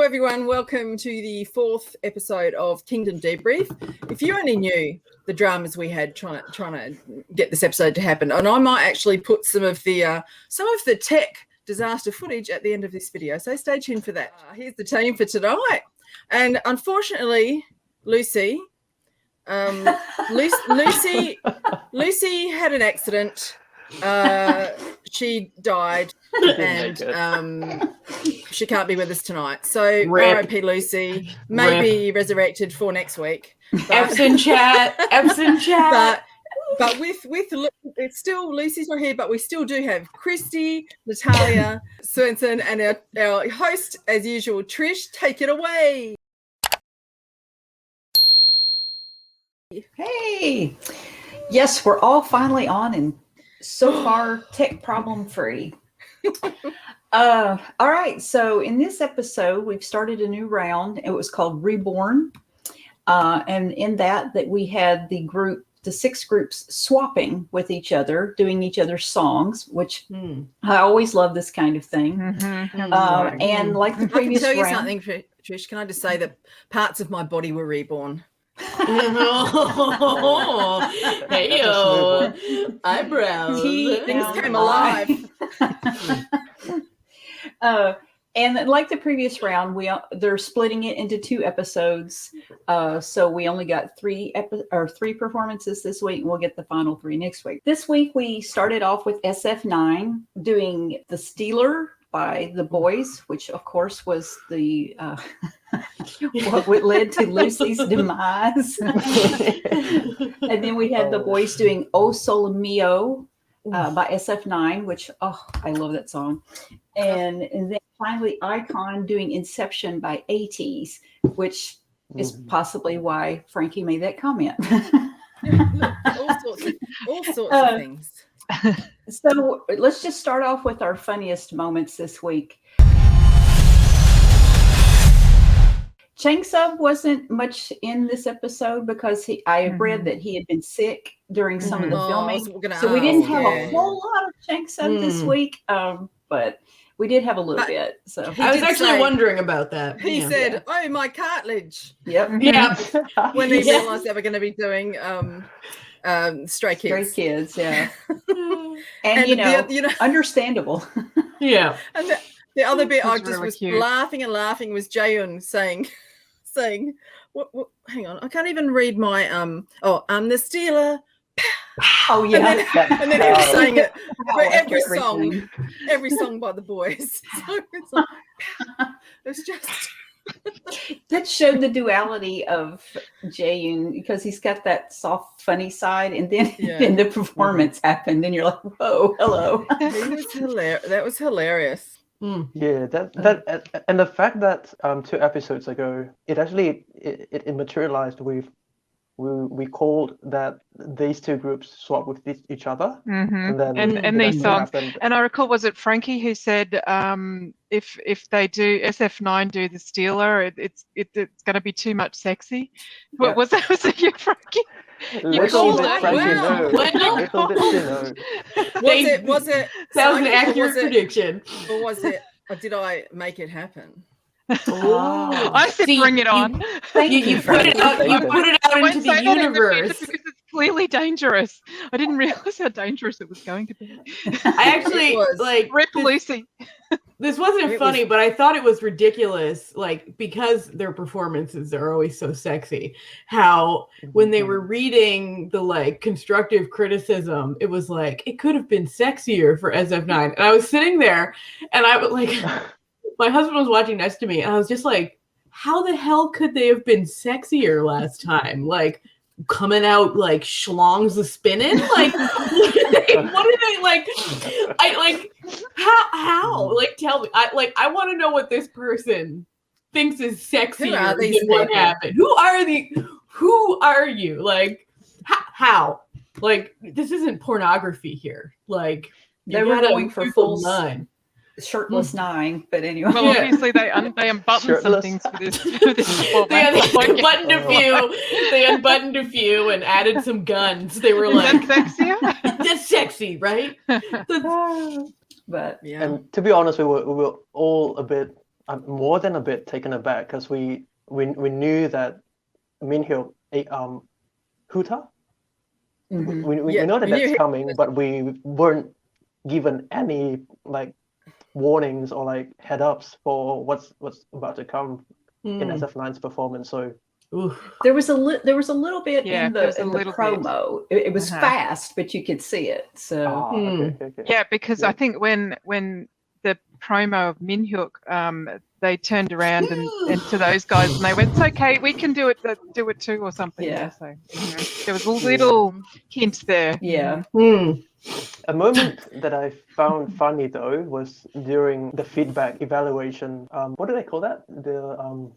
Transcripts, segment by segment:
everyone, welcome to the 4th episode of Kingdom Debrief. If you only knew the dramas we had trying to get this episode to happen, and I might actually put some of the tech disaster footage at the end of this video, so stay tuned for that. Here's the team for tonight, and unfortunately, Lucy had an accident. She died, and she can't be with us tonight. So R.I.P. Lucy. Maybe resurrected for next week. F's in chat. But with it's still Lucy's not here, but we still do have Krysti, Natalia, Swenson, and our host as usual, Trish. Take it away. Hey, yes, we're all finally on, and so far tech problem free. All right, so in this episode we've started a new round. It was called Reborn, and in that we had the 6 groups swapping with each other, doing each other's songs, which I always love this kind of thing. And like the previous round, I can tell you round, something, Trish. Can I just say that parts of my body were reborn? Hey-o. Eyebrows. Things came alive. And like the previous round, they're splitting it into 2 episodes. So we only got 3 performances this week, and we'll get the final 3 next week. This week we started off with SF9 doing The Stealer by the boys, which of course was the what led to Lucy's demise. And then we had the boys doing O Sole Mio by SF9, which I love that song. And then finally Icon doing Inception by 80s, which is possibly why Frankie made that comment. all sorts of things. So let's just start off with our funniest moments this week. Chang Sub wasn't much in this episode because I had read that he had been sick during some of the filming. So we didn't have a whole lot of Chang Sub this week, but we did have a little bit. So I was actually wondering about that. He said, "Oh, my cartilage." Yep. When he realized they were going to be doing Stray Kids. Stray Kids, yeah. and understandable. Yeah. And the other bit I just was laughing was Jaehyun saying, what, hang on, I can't even read my I'm the stealer. Oh yeah. And then he was saying it for every song by the boys. So it's like, it's just that showed the duality of Jaehyun, because he's got that soft, funny side, and then the performance happened, and you're like, "Whoa, hello!" That was hilarious. Yeah, that and the fact that 2 episodes ago, it materialized with. We called that these 2 groups swap with each other, and then these songs. And I recall, was it Frankie who said, if they do SF9 do the Stealer, it's going to be too much sexy. Yeah. Was it you, Frankie? You called it. Was it? That was an accurate prediction. Or was it? Or did I make it happen? I said, bring it on. You put it out. You put it out into the universe. Because it's clearly dangerous. I didn't realize how dangerous it was going to be. I actually Rip Lucy. This wasn't funny, but I thought it was ridiculous. Because their performances are always so sexy. How when they were reading the constructive criticism, it was it could have been sexier for SF9, and I was sitting there, and I was my husband was watching next to me, and I was just like, how the hell could they have been sexier last time? Coming out schlongs a spinning? What are they how? Tell me. I want to know what this person thinks is sexier than what happened. Who are you? How? This isn't pornography here. They were going for full none. Shirtless 9, but anyway. Well, obviously they unbuttoned some things for this. They unbuttoned a few and added some guns. They were like, sexier? That's sexy, right? But and to be honest, we were all a bit more than a bit taken aback because we knew that Min-hyuk ate Huta. Mhm. We Yeah, know that we knew that's he coming, was- but we weren't given any like warnings or like head ups for what's about to come in SF9's performance. So Oof. There was a little bit Yeah, in there was a the little bit. promo. It was Uh-huh. fast, but you could see it. So okay. Yeah, because Yeah. I think when the promo of Min-hyuk, they turned around and to those guys and they went, "It's okay, we can do it too," or something. Yeah. So there was a little hint there. yeah. A moment that I found funny though was during the feedback evaluation. What do they call that? The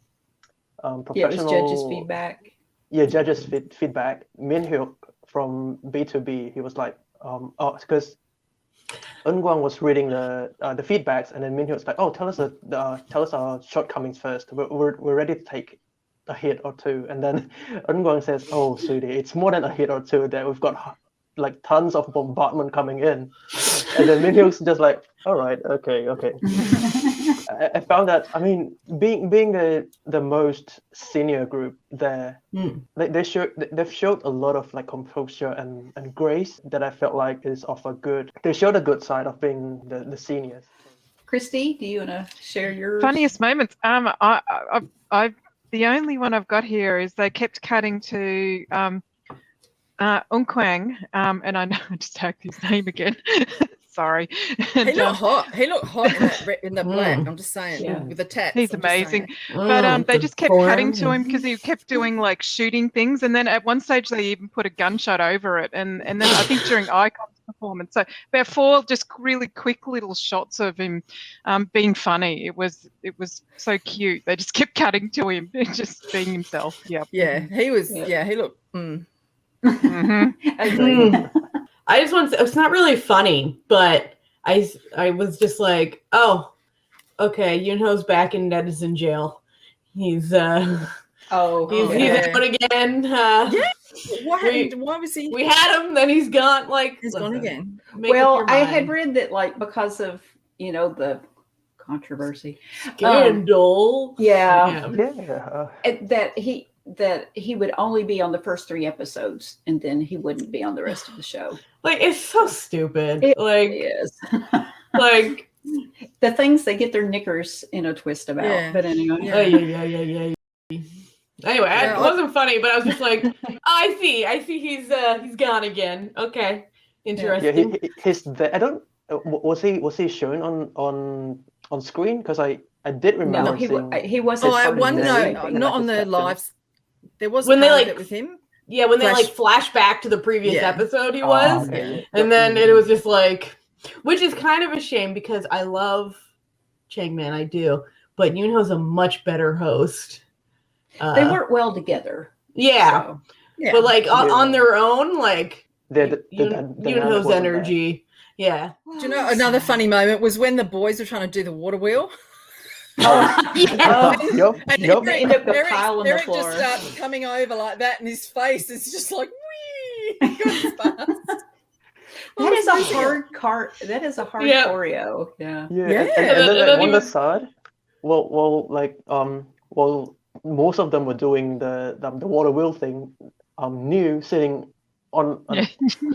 Yeah, it professional. was judges' feedback. Yeah, judges' feedback. Min-hyuk from B2B, he was like, because Eun-gwang was reading the feedbacks, and then Min-hyuk was like, "Oh, tell us our shortcomings first. We're ready to take a hit or two." And then Eun-gwang says, "Oh, sweetie, it's more than a hit or two. That we've got like tons of bombardment coming in." And then Min-hyuk's just like, "All right, okay." I found that, I mean, being the most senior group there, they've showed a lot of like composure and grace that I felt like is of a good. They showed a good side of being the seniors. Christy, do you want to share yours? Funniest moments. I the only one I've got here is they kept cutting to Eun-gwang, and I know I just tagged his name again. Sorry. He looked hot. He looked hot in the black. I'm just saying, Yeah. with the tats. He's I'm just saying. amazing. But they just kept cutting to him because he kept doing like shooting things, and then at one stage they even put a gunshot over it, and then I think during Icon's performance, so about 4 just really quick little shots of him being funny. It was so cute. They just kept cutting to him, just being himself. Yep. Yeah, he was. Yeah. Yeah, he looked. Mhm. Agree. I just want to, it's not really funny, but I was just like, oh, okay, Yoonho's back and Ned is in jail. He's Oh, he's out again. What happened? Why was he? We had him, then he's gone. Like He's gone again. make up well, your I had mind. read that like because of the controversy. Scandal. Yeah. Yeah. That he would only be on the first 3 episodes and then he wouldn't be on the rest of the show. Like it's so stupid. It like is. like The things they get their knickers in a twist about. Yeah. But anyway. Yeah. yeah. Anyway, Yeah, it wasn't funny, but I was just like, I see he's gone again. Okay. Interesting. Yeah, he's there. I don't. Was he shown on screen? Because I did remember No, seeing. he wasn't. Oh, I part of the wonder. movie. No, not on the lives. There was When they, part of like, it with him. Yeah, when they Flash- like flash back to the previous Yeah. episode he was. Okay. And then it was just like, which is kind of a shame because I love Changman, I do, but Yoonho's a much better host. They work well together. Yeah, So. Yeah. but like Yeah. on their own, like The Yoonho's dynamic wasn't energy. Yeah. Do you know another funny moment was when the boys were trying to do the water wheel? Oh, Yeah. there. Yup. And Yup. They end up with a pile on the Eric floor. just starts coming over like that, and his face is just like, wee. Goosebumps. That is a hard cart. That is a hard Yeah. choreo. Yeah. Yeah. Yeah. And then And like, then on he the was- side, most of them were doing the water wheel thing. New sitting on Yeah.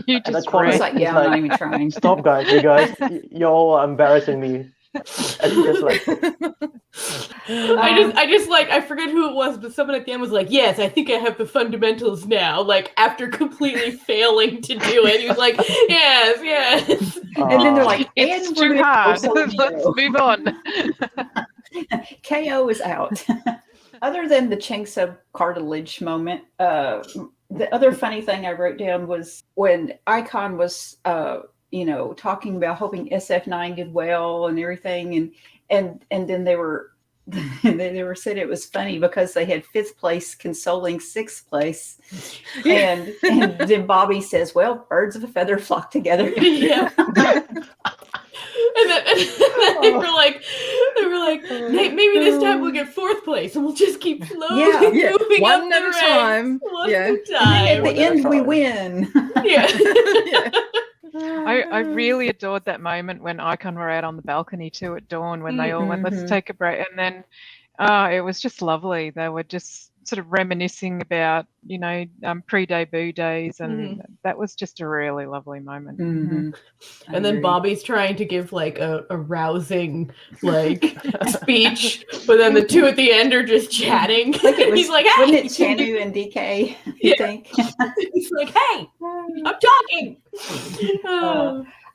You at the just corner. It's read. like, yeah, I'm not even trying. Stop, guys! You guys, y'all are embarrassing me. And just like, I just like I forget who it was, but someone at the end was like, "Yes, I think I have the fundamentals now." Like after completely failing to do it, he was like, "Yes." And then they're like, It's and too we're hard. gonna go Let's solo move on. KO is out. Other than the Changsub cartilage moment, the other funny thing I wrote down was when Icon was, talking about hoping SF9 did well and everything, and then they were they were said it was funny because they had 5th place consoling 6th place, and then Bobby says, "Well, birds of a feather flock together." Yeah. And then they were like, maybe this time we'll get 4th place and we'll just keep slowly Yeah. moving One up at the a ranks, time. one Yeah. at a And then time. at the end, we win. Yeah. Yeah. I really adored that moment when Icon were out on the balcony too at dawn when they all went, let's take a break. And then it was just lovely. They were just sort of reminiscing about, pre-debut days. And that was just a really lovely moment. And then Bobby's trying to give like a rousing like speech, but then the two at the end are just chatting. He's like, hey! Wasn't it Chanu and DK, you think? He's like, hey, I'm talking.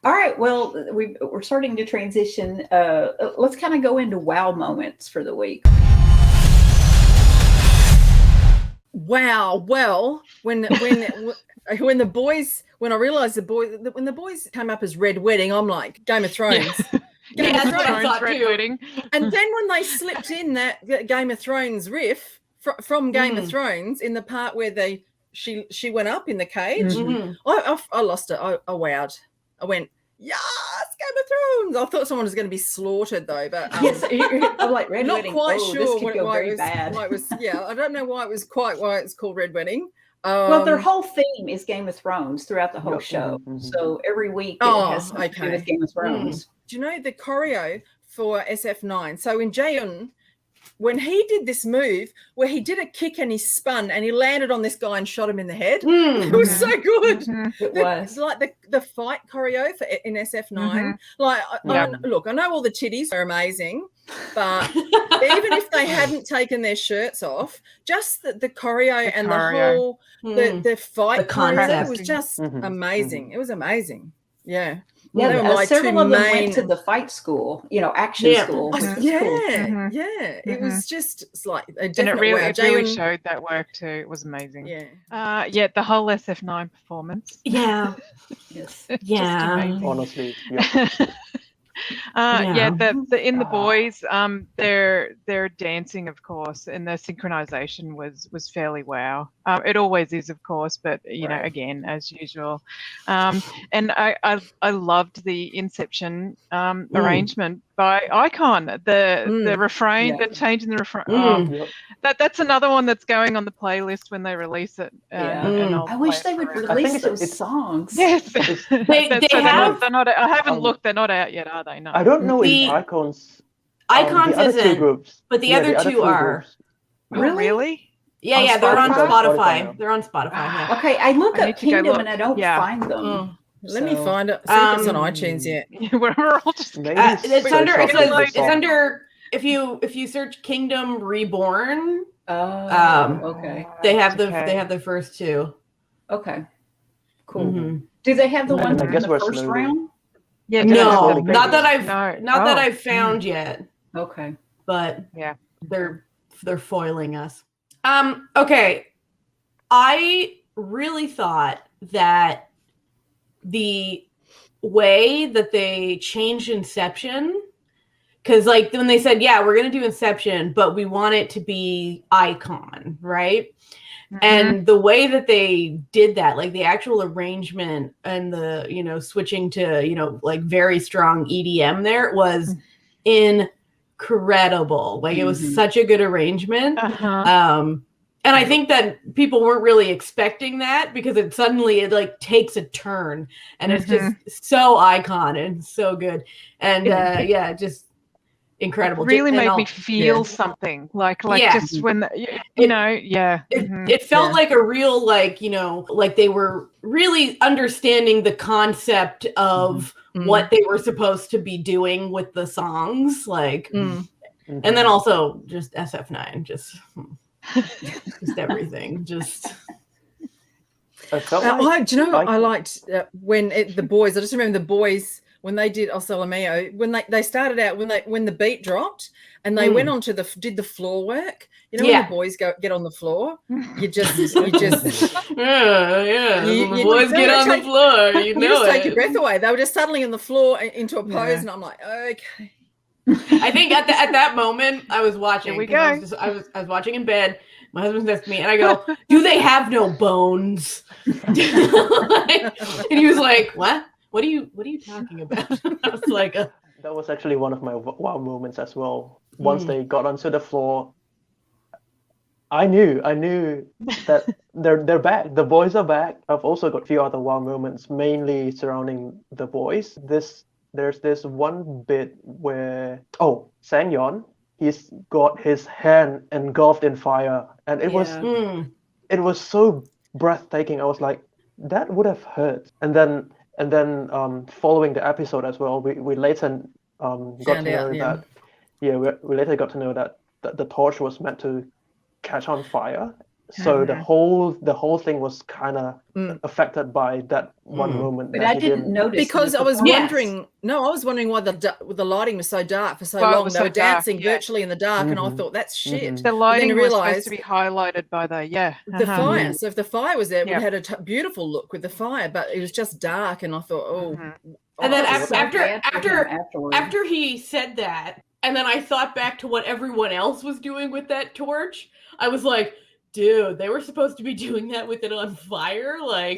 All right, well, we're starting to transition. Let's kind of go into wow moments for the week. Wow. Well, when I realized when the boys came up as Red Wedding, I'm like, Game of Thrones. Game of that's what I Thrones. thought Red too. Wedding. And then when they slipped in that Game of Thrones riff from Game of Thrones in the part where she went up in the cage, I lost it. I wowed. I went, yes, Game of Thrones. I thought someone was going to be slaughtered though, but Yes, I'm like Red not Wedding. quite Oh, sure this could go very bad. why it was. Yeah, I don't know why it's called Red Wedding. Well, their whole theme is Game of Thrones throughout the whole show. So every week it has something to do with Game of Thrones. Do you know the choreo for SF9? So in Jaehyun, when he did this move where he did a kick and he spun and he landed on this guy and shot him in the head, it was so good. It was like the fight choreo in SF9. Like, look, I know all the titties are amazing, but even if they hadn't taken their shirts off, just the choreo and choreo. the fight choreo was concept. just amazing. It was amazing. Yeah. Yeah, They were my several two of them main- went to the fight school, action school. Oh, yeah. It was just it's like a And definite it really, wow. it really Jaehyun- showed that work too. It was amazing. Yeah. The whole SF9 performance. Yeah. Yes. Yeah. amazing. Honestly, yeah. In the boys, their dancing, of course, and their synchronization was fairly wow. It always is, of course, but again, as usual. And I loved the Inception arrangement by Icon. The refrain, the change in the refrain. That's another one that's going on the playlist when they release it. And I wish they would release those songs. Yes, They have. They're not. I haven't looked. They're not out yet, are they? No. I don't know if Icons. Icons the other two isn't, groups, but the other two are. groups. Really? Yeah, On they're on Spotify? Spotify. They're on Spotify. Yeah. Okay, I look I up need to go Kingdom look. and I don't find them. Let me So- find it. See if it's on iTunes yet. We're all just. Maybe It's search under. up It says the it's song. under. If you search Kingdom Reborn, Okay. they have Okay. they have the first two. Okay. Cool. Mhm. Do they have the And ones I in guess the we're first slowly- round? Yeah. No, no, not that I've that I've found yet, Okay. but Yeah. they're foiling us. Okay. I really thought that the way that they changed Inception, because like when they said, yeah, we're gonna do Inception, but we want it to be Icon, right? And the way that they did that, like the actual arrangement and the, switching to, like very strong EDM there was incredible. Like it was such a good arrangement. And I think that people weren't really expecting that because it suddenly like takes a turn and it's just so Icon and so good. And just incredible. Really And made I'll- me feel something like Yeah. just when It felt like a real like they were really understanding the concept of what they were supposed to be doing with the songs, like and then also just SF9 just everything just I felt Do you know what I Icon- liked when the boys? I just remember the boys when they did Osalameo, when they started out when the beat dropped and they went on to did the floor work. When the boys get on the floor, you just the boys get on the floor, you know just take it. your breath away. They were just suddenly in the floor into a pose, and I'm like, okay. I think at that moment I was watching. Here we 'cause I was watching in bed. My husband's next to me, and I go, "Do they have no bones?" And he was like, "What? What are you talking about?" I was like, That was actually one of my wow moments as well. Once they got onto the floor, I knew that they're back. The boys are back. I've also got a few other wow moments, mainly surrounding the boys. There's this one bit where Sang-yeon, he's got his hand engulfed in fire, and it was so breathtaking. I was like, that would have hurt. And then following the episode as well, we later got to know that we later got to know that the torch was meant to catch on fire. So the whole thing was kind of affected by that one moment. But I didn't notice because I was wondering. No, I was wondering why the lighting was so dark for so long. They were dancing virtually in the dark, and I thought that's shit. The lighting was supposed to be highlighted by the fire. So if the fire was there, it would have had a beautiful look with the fire, but it was just dark, and I thought, And then after he said that, and then I thought back to what everyone else was doing with that torch, I was like, dude, they were supposed to be doing that with it on fire, like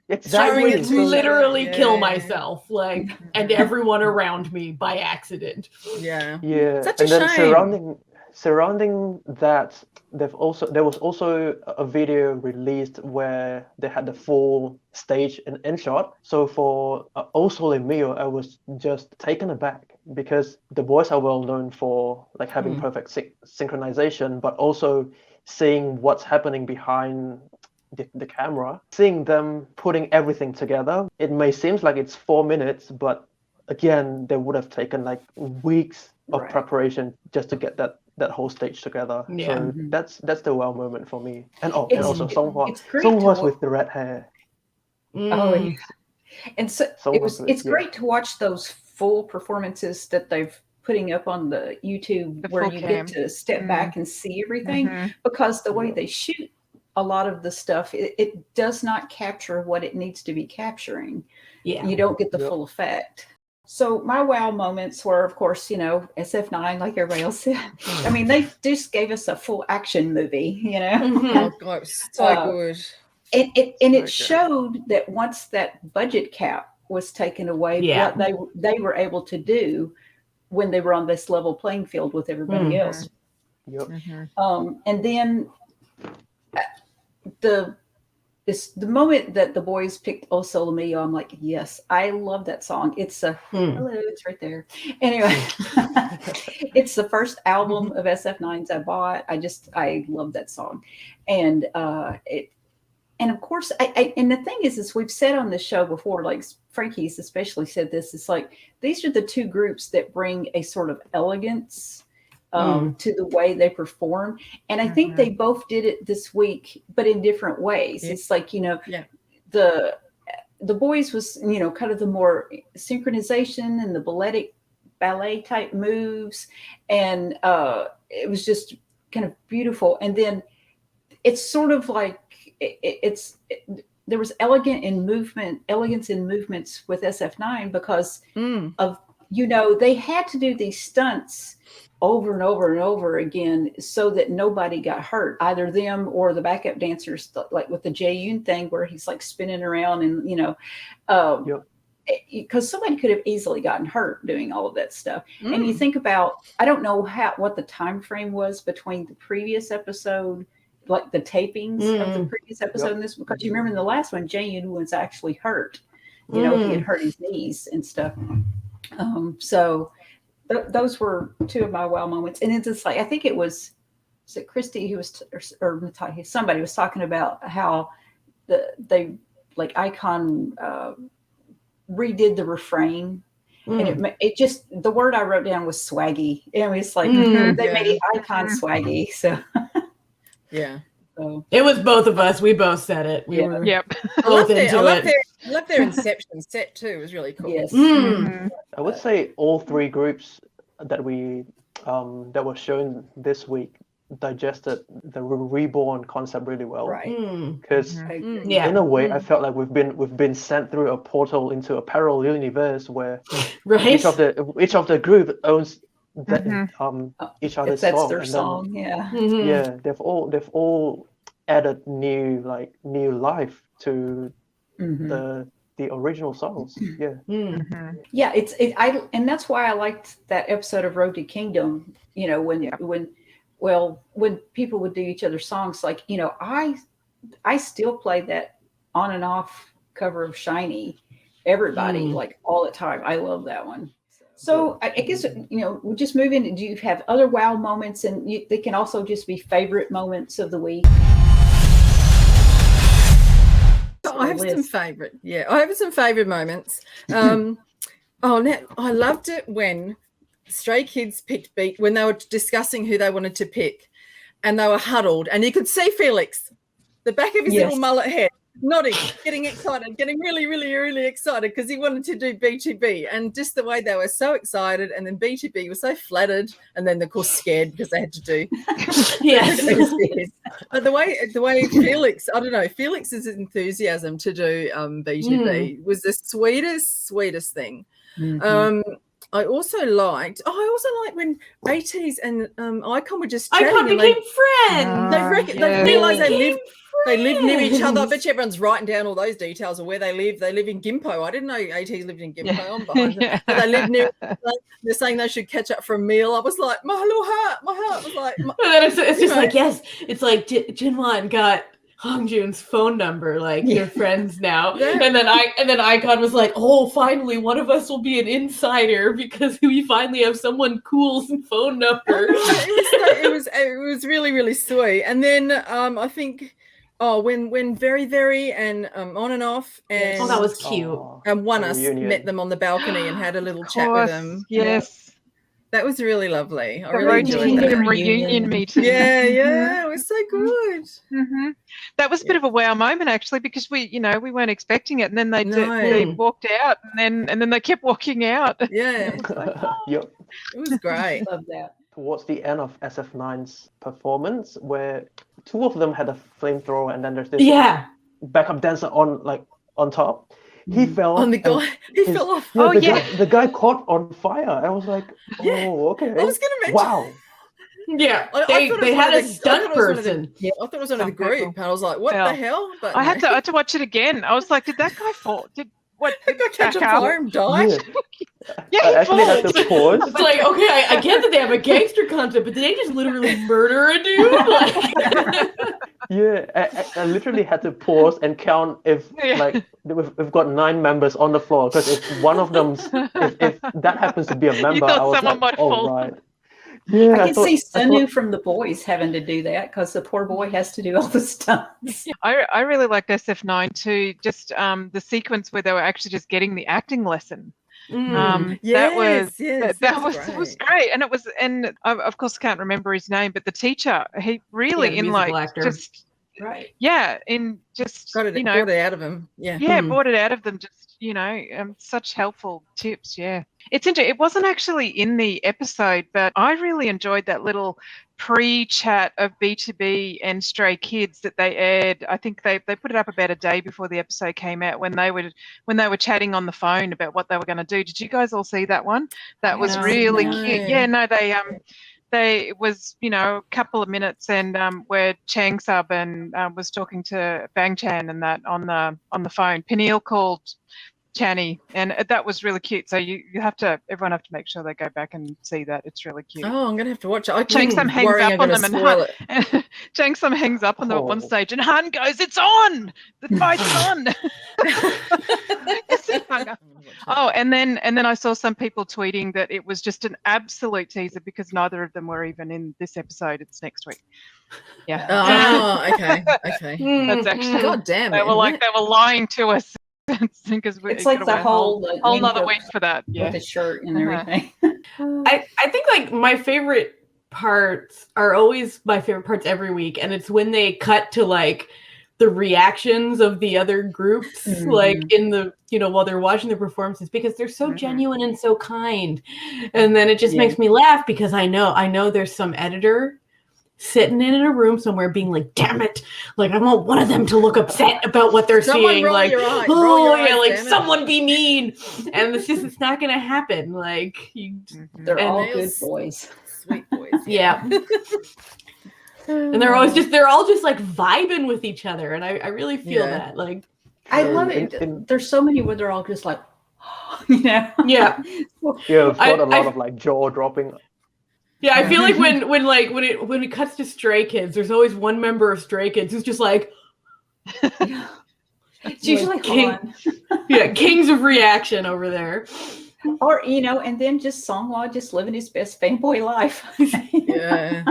exactly. I would literally kill myself, like, and everyone around me by accident. Yeah. Such a shame. Surrounding that, there was also a video released where they had the full stage in shot. So for O Sole Mio, I was just taken aback because the boys are well known for like having perfect synchronization, but also seeing what's happening behind the camera, seeing them putting everything together. It may seem like it's 4 minutes, but again, they would have taken like weeks of preparation just to get that whole stage together. So that's the wow moment for me. And also Songhwa's with the red hair. And so it's great to watch those full performances that they've putting up on the YouTube where you get to step back and see everything, because the way they shoot a lot of the stuff, it does not capture what it needs to be capturing. You don't get the full effect. So my wow moments were, of course, SF9, like everybody else said. I mean, they just gave us a full action movie, Oh, God, so good. And it showed that once that budget cap was taken away, what they were able to do when they were on this level playing field with everybody else. And then the moment that the boys picked O Sole Mio, I'm like, yes, I love that song. It's hello, it's right there. Anyway, it's the first album of SF9's I bought. I love that song. And and of course, and the thing is we've said on the show before, like Frankie's especially said this, it's like these are the two groups that bring a sort of elegance to the way they perform. And I think they both did it this week, but in different ways. It's like, the boys was, kind of the more synchronization and the ballet type moves. And it was just kind of beautiful. And then it's sort of like, there was elegance in movements with SF9 because of, they had to do these stunts over and over and over again so that nobody got hurt, either them or the backup dancers, like with the Jae-yoon thing where he's like spinning around and, because somebody could have easily gotten hurt doing all of that stuff. And you think about, I don't know what the time frame was between the previous episode, like the tapings of the previous episode and this, because you remember in the last one, Jae-yoon was actually hurt. He had hurt his knees and stuff. So those were two of my wow moments. And it's just like, I think was it Krysti who was, or Natalia, somebody was talking about how they like Icon redid the refrain. And it just, the word I wrote down was swaggy. And it's like, they made Icon swaggy. So yeah. So it was both of us. We both said it. We were both into it. I love their Inception set too. It was really cool. Yes. I would say all three groups that we that were shown this week digested the reborn concept really well. Right. Because in a way, I felt like we've been sent through a portal into a parallel universe where each of the group owns each other's that's song. Their and song. Then, yeah, they've all added new life to the original songs. Yeah, and that's why I liked that episode of Road to Kingdom. When people would do each other's songs, like I I still play that on and off cover of Shiny. Everybody like all the time. I love that one. So I guess, we'll just move in. Do you have other wow moments? And they can also just be favorite moments of the week. I have some favorite. Yeah, I have some favorite moments. Now I loved it when Stray Kids picked when they were discussing who they wanted to pick, and they were huddled, and you could see Felix, the back of his little mullet head, nodding, getting excited, getting really, really, really excited because he wanted to do B2B, and just the way they were so excited, and then B2B was so flattered, and then of course scared because they had to do. But the way Felix, I don't know, Felix's enthusiasm to do B2B was the sweetest thing. I also liked when ATs and Icon were just chatting. Icon became friends. They realised they live near each other. I bet you everyone's writing down all those details of where they live. They live in Gimpo. I didn't know ATs lived in Gimpo. I'm behind them. But they live near. They're saying they should catch up for a meal. I was like, my heart was like. And then it's just like, yes, it's like Jinwan got Hongjun's phone number, like they're friends now. And then Icon was like, oh, finally one of us will be an insider because we finally have someone cool's phone number. It was really, really sweet. And then I think when Very Very and On and Off and that was cute. And One Us met them on the balcony and had a little chat with them. Yes. That was really lovely. I the really enjoyed that. reunion meeting. Yeah, it was so good. Mm-hmm. That was a bit of a wow moment actually, because we weren't expecting it, and then they walked out, and then they kept walking out. Yeah, Yep. It was great. Love that. Towards the end of SF9's performance, where two of them had a flamethrower, and then there's this backup dancer on top. He fell on the guy. He fell off. Yeah, the guy caught on fire. I was like, okay. I was going to mention. Wow. Yeah, they had a stunt person. I thought it was one of the group, and I was like, what the hell? But I had to watch it again. I was like, did that guy fall? Did that catch on fire and died? Yeah, I actually had to pause. It's like, okay, I get that they have a gangster concept, but did they just literally murder a dude? I literally had to pause and count if we've got 9 members on the floor, because if one of them, if that happens to be a member, I was like, oh right. Yeah, I can see Sunu from The Boys having to do that because the poor boy has to do all the stunts. I really liked SF9 too. Just the sequence where they were actually just getting the acting lesson. That was great, and I of course can't remember his name, but the teacher, he really actor. Just right, brought it out of him, brought it out of them, just such helpful tips. It's interesting. It wasn't actually in the episode, but I really enjoyed that little pre-chat of B2B and Stray Kids that they aired. I think they put it up about a day before the episode came out, when they were chatting on the phone about what they were going to do. Did you guys all see that one? That was really cute. Yeah, no, they was a couple of minutes, and where Chang Sub and was talking to Bang Chan and that on the phone. Peniel called Channy, and that was really cute. So everyone have to make sure they go back and see that. It's really cute. Oh, I'm gonna have to watch it. Chang Sum hangs up on them, and Chang Sum hangs up on them at one stage, and Han goes, "It's on! The fight's on!" and then I saw some people tweeting that it was just an absolute teaser because neither of them were even in this episode. It's next week. Yeah. Oh, okay. That's actually. God damn it! They were lying to us. It's like the whole another week for that, with the shirt and everything. I think like my favorite parts are always my favorite parts every week, and it's when they cut to like the reactions of the other groups, like in the while they're watching the performances, because they're so genuine and so kind, and then it just makes me laugh because I know there's some editor sitting in a room somewhere being like, damn it, like I want one of them to look upset about what they're seeing, like someone be mean, and it's not gonna happen. Like they're all good boys, sweet boys. Yeah. And they're all just like vibing with each other, and I really feel that. Like I love it. There's so many where they're all just like Yeah. I've got a lot of like jaw dropping. Yeah, I feel like when it cuts to Stray Kids, there's always one member of Stray Kids who's just like, It's usually fun. Yeah, kings of reaction over there. Or, and then just Songwa just living his best fanboy life. Yeah.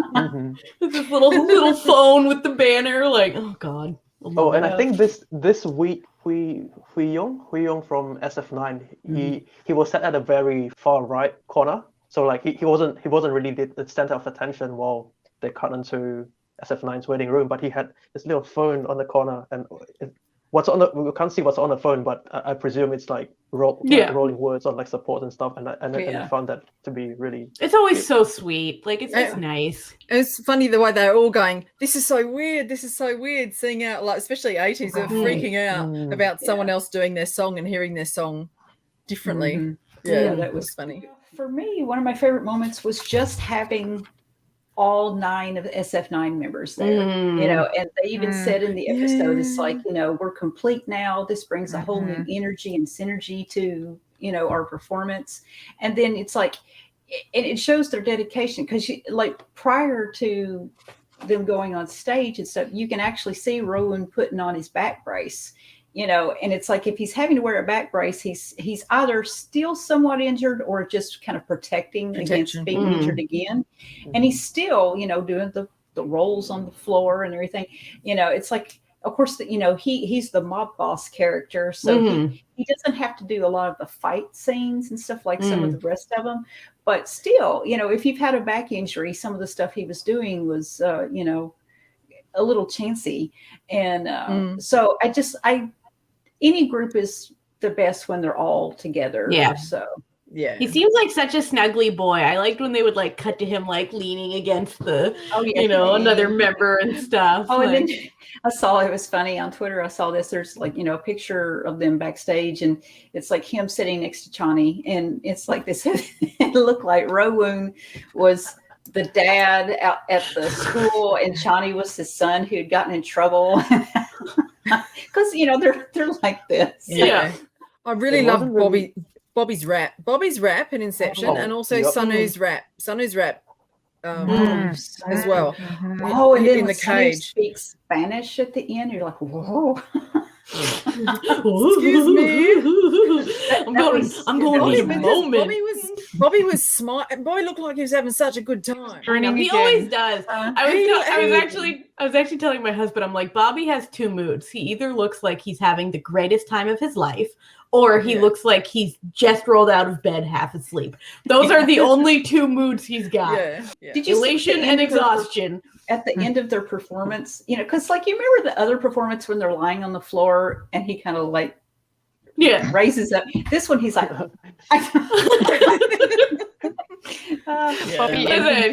With this little phone with the banner, like, oh god. Oh, and I think this week Hui Yong from SF9, he was set at a very far right corner. So like he wasn't really the center of attention while they cut into SF9's waiting room, but he had this little phone on the corner, and we can't see what's on the phone, but I presume it's like rolling words on like support and stuff, and I found that to be really. It's always so sweet. Like it's just nice. It's funny the way they're all going, this is so weird, seeing out, like especially 80s are freaking out about someone else doing their song and hearing their song differently. Yeah, that was funny. For me, one of my favorite moments was just having all 9 of the SF9 members there, and they even said in the episode, it's like, we're complete now. This brings a whole new energy and synergy to, our performance. And then it's like, and it shows their dedication, because like prior to them going on stage and stuff, you can actually see Rowan putting on his back brace, and it's like, if he's having to wear a back brace, he's either still somewhat injured or just kind of protecting against being injured again. And he's still, doing the rolls on the floor and everything. It's like, of course, he's the mob boss character. So he doesn't have to do a lot of the fight scenes and stuff like some of the rest of them. But still, if you've had a back injury, some of the stuff he was doing was, a little chancy. And so any group is the best when they're all together. Yeah. So yeah, he seems like such a snuggly boy. I liked when they would like cut to him like leaning against the, another member and stuff. Oh, and then I saw, it was funny on Twitter. I saw this. There's like a picture of them backstage, and it's like him sitting next to Chani, and it's like this. It looked like Rowoon was the dad out at the school, and Chani was his son who had gotten in trouble. Because they're like this. Yeah. I really love Bobby's rap in Inception, and also Sanu's rap as well. Oh, and then in the cage, speaks Spanish at the end. You're like, whoa. Excuse me. I'm going to this moment. Bobby was smart. Bobby looked like he was having such a good time. He always does. I was actually telling my husband, I'm like, Bobby has 2 moods. He either looks like he's having the greatest time of his life, or he looks like he's just rolled out of bed half asleep. Those are the only 2 moods he's got. Yeah. Did you elation and exhaustion? At the end of their performance, because like you remember the other performance when they're lying on the floor and he kind of like raises up. This one he's like, Listen,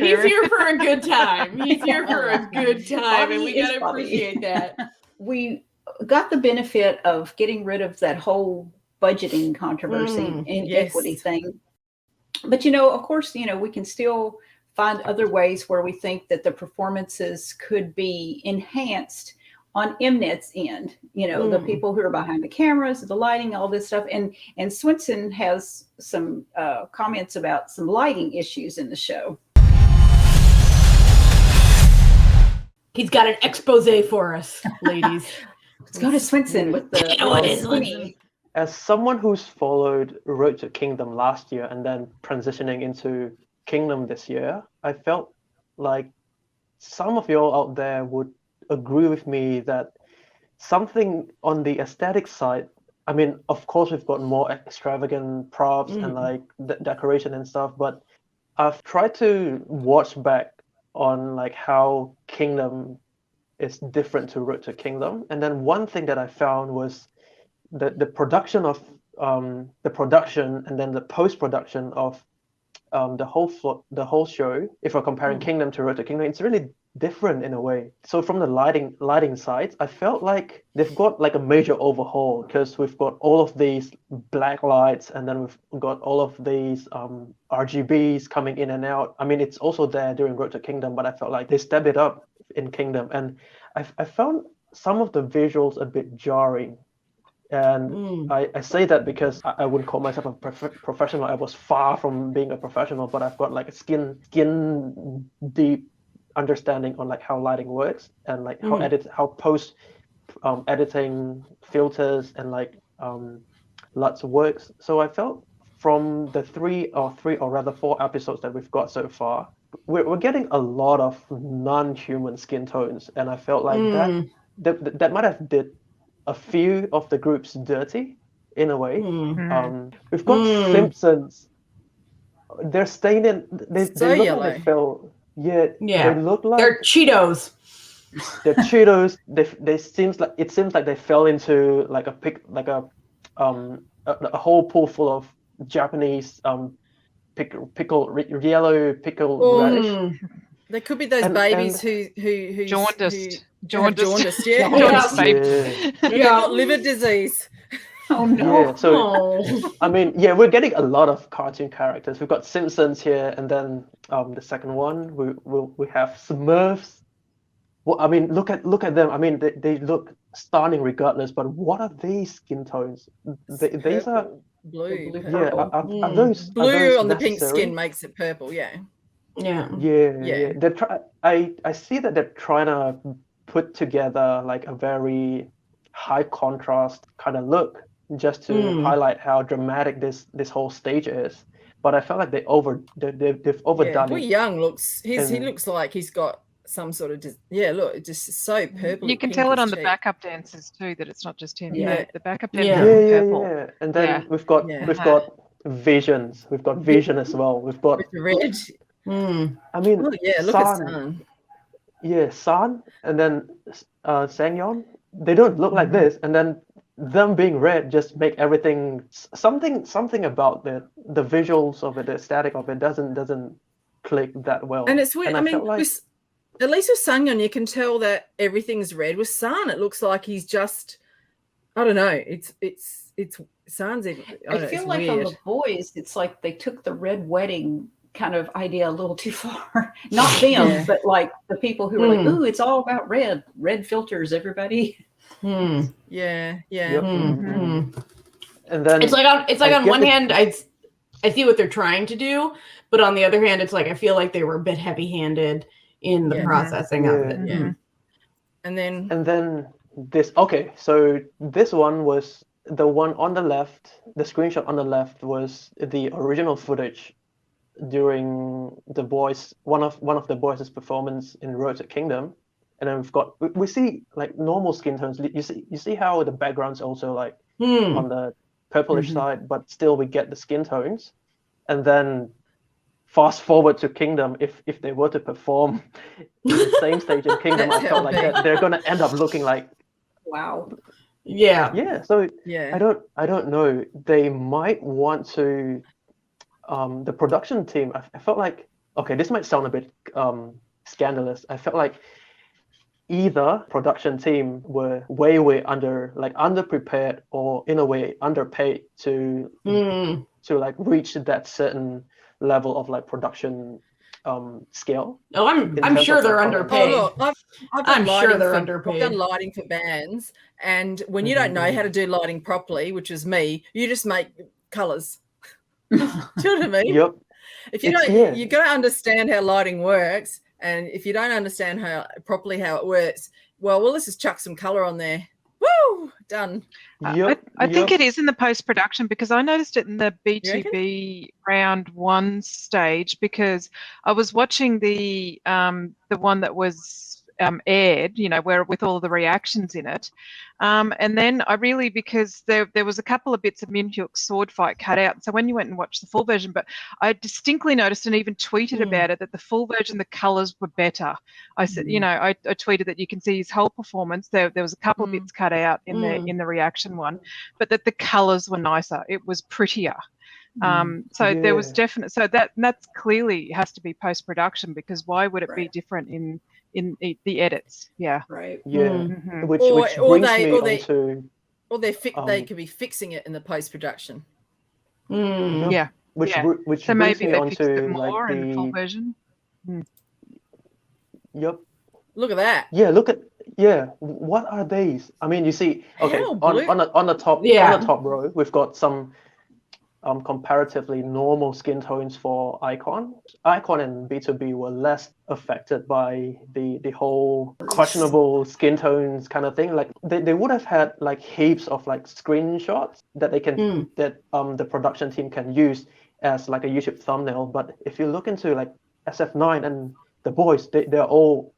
he's here for a good time. He's here for a good time, and we gotta appreciate that. We got the benefit of getting rid of that whole budgeting controversy and equity thing. But of course, we can still find other ways where we think that the performances could be enhanced on MNET'S end, the people who are behind the cameras, the lighting, all this stuff. And Swenson has some comments about some lighting issues in the show. He's got an expose for us, ladies. Let's go to Swenson with the As someone who's followed Road to Kingdom last year and then transitioning into Kingdom this year, I felt like some of y'all out there would agree with me that something on the aesthetic side, I mean, of course we've got more extravagant props and like decoration and stuff, but I've tried to watch back on like how Kingdom is different to Road to Kingdom, and then one thing that I found was the production of the production and then the post-production of the whole show. If we're comparing Kingdom to Road to Kingdom, it's really different in a way. So from the lighting side, I felt like they've got like a major overhaul, because we've got all of these black lights, and then we've got all of these RGBs coming in and out. I mean, it's also there during Road to Kingdom, but I felt like they stepped it up in Kingdom, and I found some of the visuals a bit jarring. And I say that because I wouldn't call myself a professional. I was far from being a professional, but I've got like a skin deep understanding on like how lighting works and like how post editing, filters, and like lots of works. So I felt from the three or rather 4 episodes that we've got so far, we're getting a lot of non-human skin tones, and I felt like that might have did a few of the groups dirty in a way. We've got Simpsons. They're staying in. They look yellow. like they fell. Yeah. They look like they're Cheetos. They're Cheetos. They seems like they fell into like a whole pool full of Japanese yellow pickle radish. There could be those babies who jaundiced. Jaundiced, yeah. Jaundiced baby. They've got liver disease. Oh no. Yeah, so I mean, yeah, we're getting a lot of cartoon characters. We've got Simpsons here, and then the second one we have Smurfs. Well, I mean, look at them. I mean, they look stunning regardless. But what are these skin tones? These are blue. Yeah, are those blue on the pink necessary? skin makes it purple. Yeah. Yeah. They're I see that they're trying to put together like a very high contrast kind of look, just to highlight how dramatic this whole stage is. But I felt like they've overdone it. Young looks. He looks like he's got some sort of look, it's just so purple. You can tell it on the backup dancers too that it's not just him. Yeah. The backup dancers are purple. Yeah. And then we've got Visions. We've got Vision as well. We've got with the red. I mean, look at San. Yeah, San, and then Sangyeon. They don't look like this, and then them being red just make everything something about the visuals of it, the aesthetic of it doesn't click that well. And it's weird. And I mean, like, at least with Sangyeon, you can tell that everything's red. With San, it looks like he's just, I don't know. It's San's. I feel like weird. on the boys, it's like they took the red wedding kind of idea a little too far. Not them, but like the people who were like, "Ooh, it's all about red filters, everybody." Yeah. Yep. And then it's like on one hand, I see what they're trying to do, but on the other hand, it's like I feel like they were a bit heavy-handed in the processing of it. Yeah. And then this. Okay, so this one was the one on the left. The screenshot on the left was the original footage during the boys, one of the boys' performance in Road to Kingdom, and then we see like normal skin tones. You see how the background's also like on the purplish side, but still we get the skin tones. And then fast forward to Kingdom, if they were to perform in the same stage in Kingdom, I felt like they're gonna end up looking like wow. Yeah. So I don't know. They might want to. The production team, I felt like, okay, this might sound a bit scandalous. I felt like either production team were way underprepared, or in a way underpaid to like reach that certain level of like production scale. Oh, I'm sure they're underpaid. Oh, look, I'm sure they're underpaid. I've done lighting for bands, and when you don't know how to do lighting properly, which is me, you just make colors. Do you know what I mean? Yep. If you don't, you got to understand how lighting works, and if you don't understand how it works, well, let's just chuck some color on there. Woo! Done. Yep. I think it is in the post-production, because I noticed it in the B2B round 1 stage, because I was watching the one that was aired, where with all the reactions in it, and then I really, because there was a couple of bits of Min Hyuk's sword fight cut out, so when you went and watched the full version, but I distinctly noticed and even tweeted about it that the full version, the colors were better. I said, I tweeted that you can see his whole performance. There was a couple of bits cut out in the reaction one, but that the colors were nicer. It was prettier. There was definite. So that's clearly has to be post-production, because why would it be different in the edits? Yeah. Right. Yeah. Which they could be fixing it in the post-production. Yeah. Which so brings maybe me they on fixed to it more like in the full version. Yep. Look at that. Yeah, what are these? I mean, you see, okay, Hell, on the top row, we've got some comparatively normal skin tones for Icon. Icon and B2B were less affected by the whole questionable skin tones kind of thing. Like they would have had like heaps of like screenshots that they can that the production team can use as like a YouTube thumbnail. But if you look into like SF9 and the boys, they all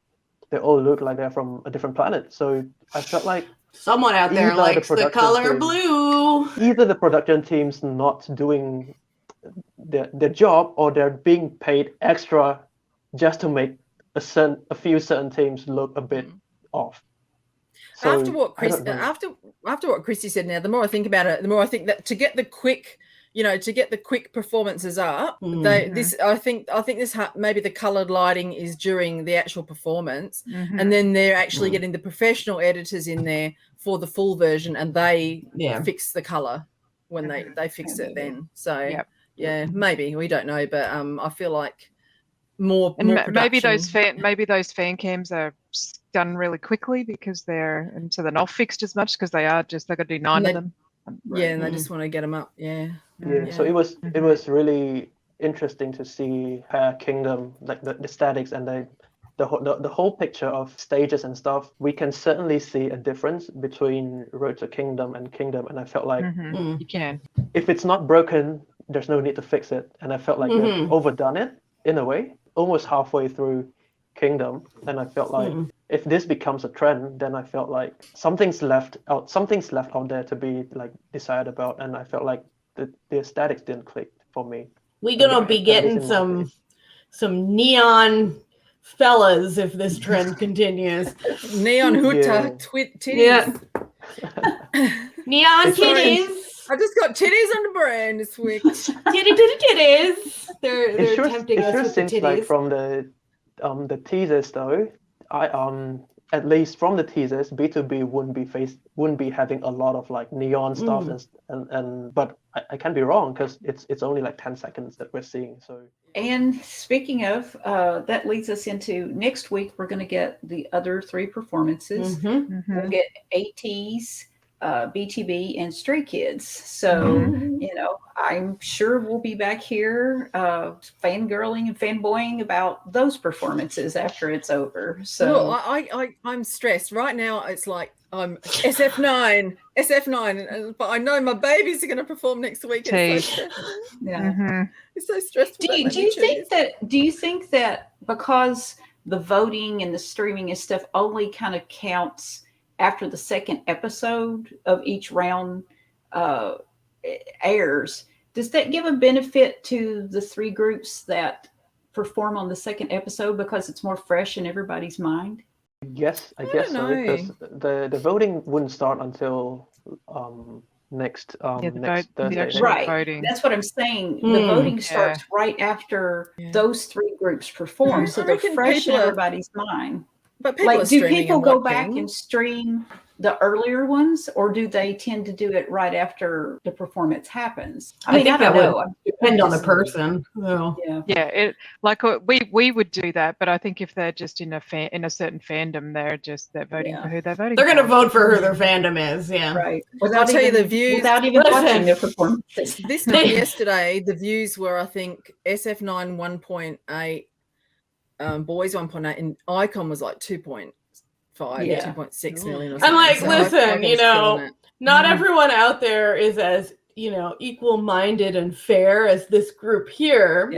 look like they're from a different planet. So I felt like someone out there likes the color blue. Either the production team's not doing their job, or they're being paid extra just to make a few certain teams look a bit off. So, after what Krysti said, now the more I think about it, the more I think that to get the quick performances up, I think this maybe the colored lighting is during the actual performance, and then they're actually getting the professional editors in there for the full version, and they fix the color when they fix it then. So maybe, we don't know, but I feel like more maybe those fan cams are done really quickly because they're not fixed as much because they've got to do 9 of them. Yeah, and they just want to get them up. Yeah. So it was really interesting to see Kingdom, like the statics and the whole picture of stages and stuff. We can certainly see a difference between Road to Kingdom, and I felt like you can. If it's not broken, there's no need to fix it. And I felt like they've overdone it in a way, almost halfway through Kingdom, and I felt like if this becomes a trend, then I felt like something's left out there to be like decided about, and I felt like the aesthetics didn't click for me. We're gonna be getting some neon fellas if this trend continues. Neon hoota titties. Neon titties. I just got titties on the brain this week. Titties. They're tempting us with the titties. Like from the teasers though, at least from the teasers, B2B wouldn't be having a lot of like neon stuff and but I can be wrong because it's only like 10 seconds that we're seeing. So, and speaking of that leads us into next week. We're going to get the other 3 performances. We'll get ATEEZ, BTB, and Stray Kids. So I'm sure we'll be back here fangirling and fanboying about those performances after it's over. So I'm stressed right now. It's like I'm SF9, but I know my babies are going to perform next week. It's so it's so stressful. Do you think that because the voting and the streaming and stuff only kind of counts after the second episode of each round airs, does that give a benefit to the 3 groups that perform on the second episode because it's more fresh in everybody's mind? Yes, I guess so, because the voting wouldn't start until next Thursday. Right. Voting. That's what I'm saying. The voting starts right after those 3 groups perform, so they're fresh in everybody's mind. But do people go back and stream the earlier ones, or do they tend to do it right after the performance happens? I think that would depend on the person. So. We would do that, but I think if they're just in a certain fandom, they're voting for who they're voting. They're going to vote for who their fandom is. Yeah, right. I'll tell you the views without even watching their performances. This time yesterday, the views were, I think, SF9 1.8. Boys 1.8, and Icon was like 2.5 2.6 million or something. I'm like, listen, not everyone out there is as equal-minded and fair as this group here.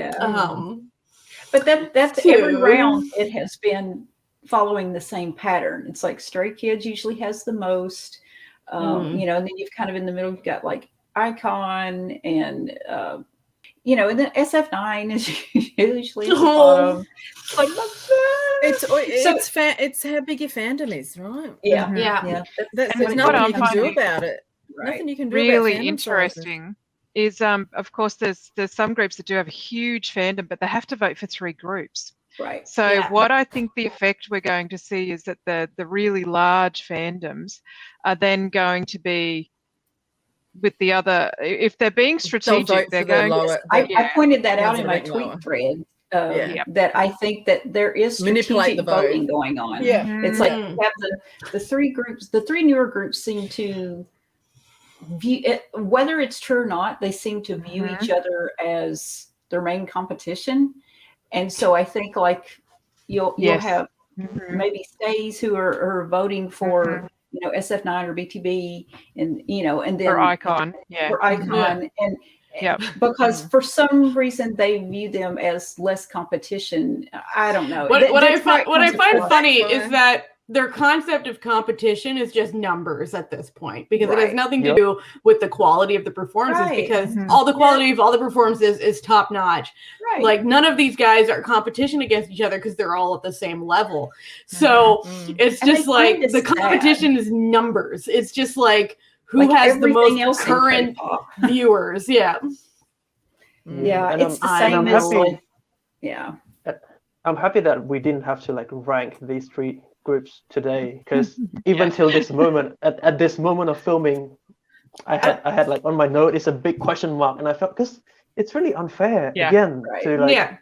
But that's every round it has been following the same pattern. It's like Stray Kids usually has the most, and then you've kind of in the middle, you've got like Icon and and then SF9 is usually at the bottom. Like, it's how big your fandom is, right? Yeah. There's nothing you can do about it. Right. Nothing you can do really about interesting is of course there's some groups that do have a huge fandom, but they have to vote for 3 groups. Right. So what I think the effect we're going to see is that the really large fandoms are then going to be with the other, if they're being strategic, they're going to... I pointed that out in my tweet thread, that I think that there is strategic voting going on. Yeah. It's like you have the 3 groups, the 3 newer groups seem to view it, whether it's true or not, they seem to view each other as their main competition. And so I think like you'll have maybe stays who are voting for SF9 or BTB, and and then For Icon, and because for some reason they view them as less competition. I don't know. What I find funny is that their concept of competition is just numbers at this point, because it has nothing to do with the quality of the performances, because all the quality of all the performances is top notch. Right. Like none of these guys are competition against each other because they're all at the same level. So it's just like the competition is numbers. It's just like who has the most current viewers. Yeah. Yeah. It's the same as like, I'm happy that we didn't have to like rank these three groups today, because even till this moment, at this moment of filming, I had like on my note it's a big question mark, and I felt, because it's really unfair again to like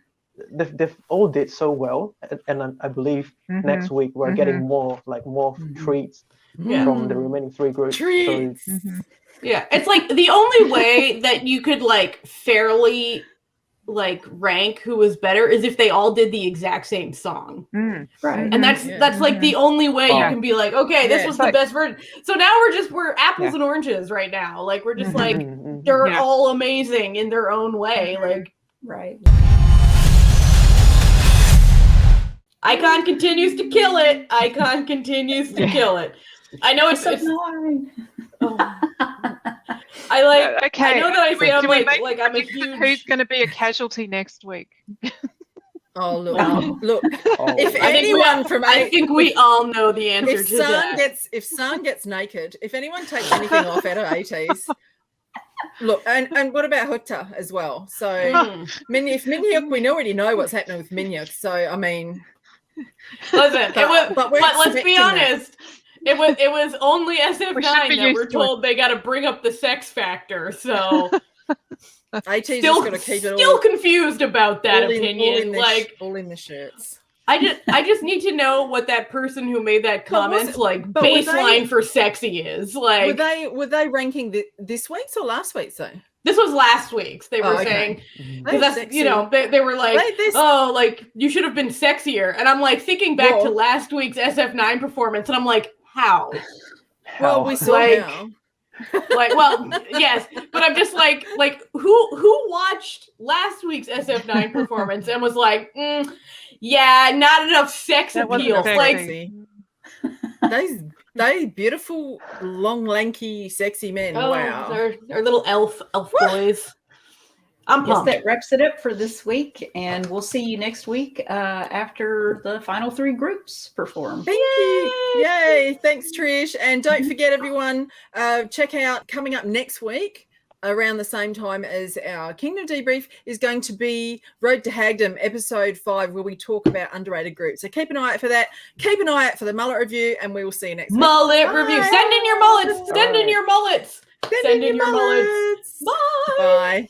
they've all did so well, and I believe next week we're getting more treats from the remaining three groups. Treats. So, yeah, it's like the only way that you could like fairly like rank who was better is if they all did the exact same song, right? And that's like the only way you can be like, okay, this was the best version. So now we're apples and oranges right now. Like we're just like they're all amazing in their own way. Like Icon continues to kill it. Icon continues to kill it. I know it's I like. Okay. I know that I sound like I'm a huge. Who's going to be a casualty next week? Oh look! If anyone I think we all know the answer to that. If San gets naked, if anyone takes anything off at her 80s, look, and what about Hutta as well? So Minhyuk, we already know what's happening with Minhyuk. So I mean, listen, but let's be honest. It was only SF9 that we're told they got to bring up the sex factor. So AT's just got to keep it still confused about that opinion. All in the shirts. I just need to know what that person who made that comment baseline for sexy is. Like, were they ranking this week's or last week's though? This was last week's. They were saying, because that's they were like, like you should have been sexier, and I'm like thinking back to last week's SF9 performance, and I'm like, how? Well, we saw how. Yes, but I'm just like who watched last week's SF9 performance and was like, not enough sex appeal. Like they beautiful, long, lanky, sexy men. Oh, wow, they're little elf boys. I'm pumped. That wraps it up for this week, and we'll see you next week after the final three groups perform. Thank you. Yay. Thanks, Trish. And don't forget, everyone, check out coming up next week around the same time as our Kingdom Debrief is going to be Road to Hagdom, episode 5, where we talk about underrated groups. So keep an eye out for that. Keep an eye out for the mullet review, and we will see you next week. Mullet review. Send in your mullets. Send in your mullets. Send in your mullets. Bye. Bye.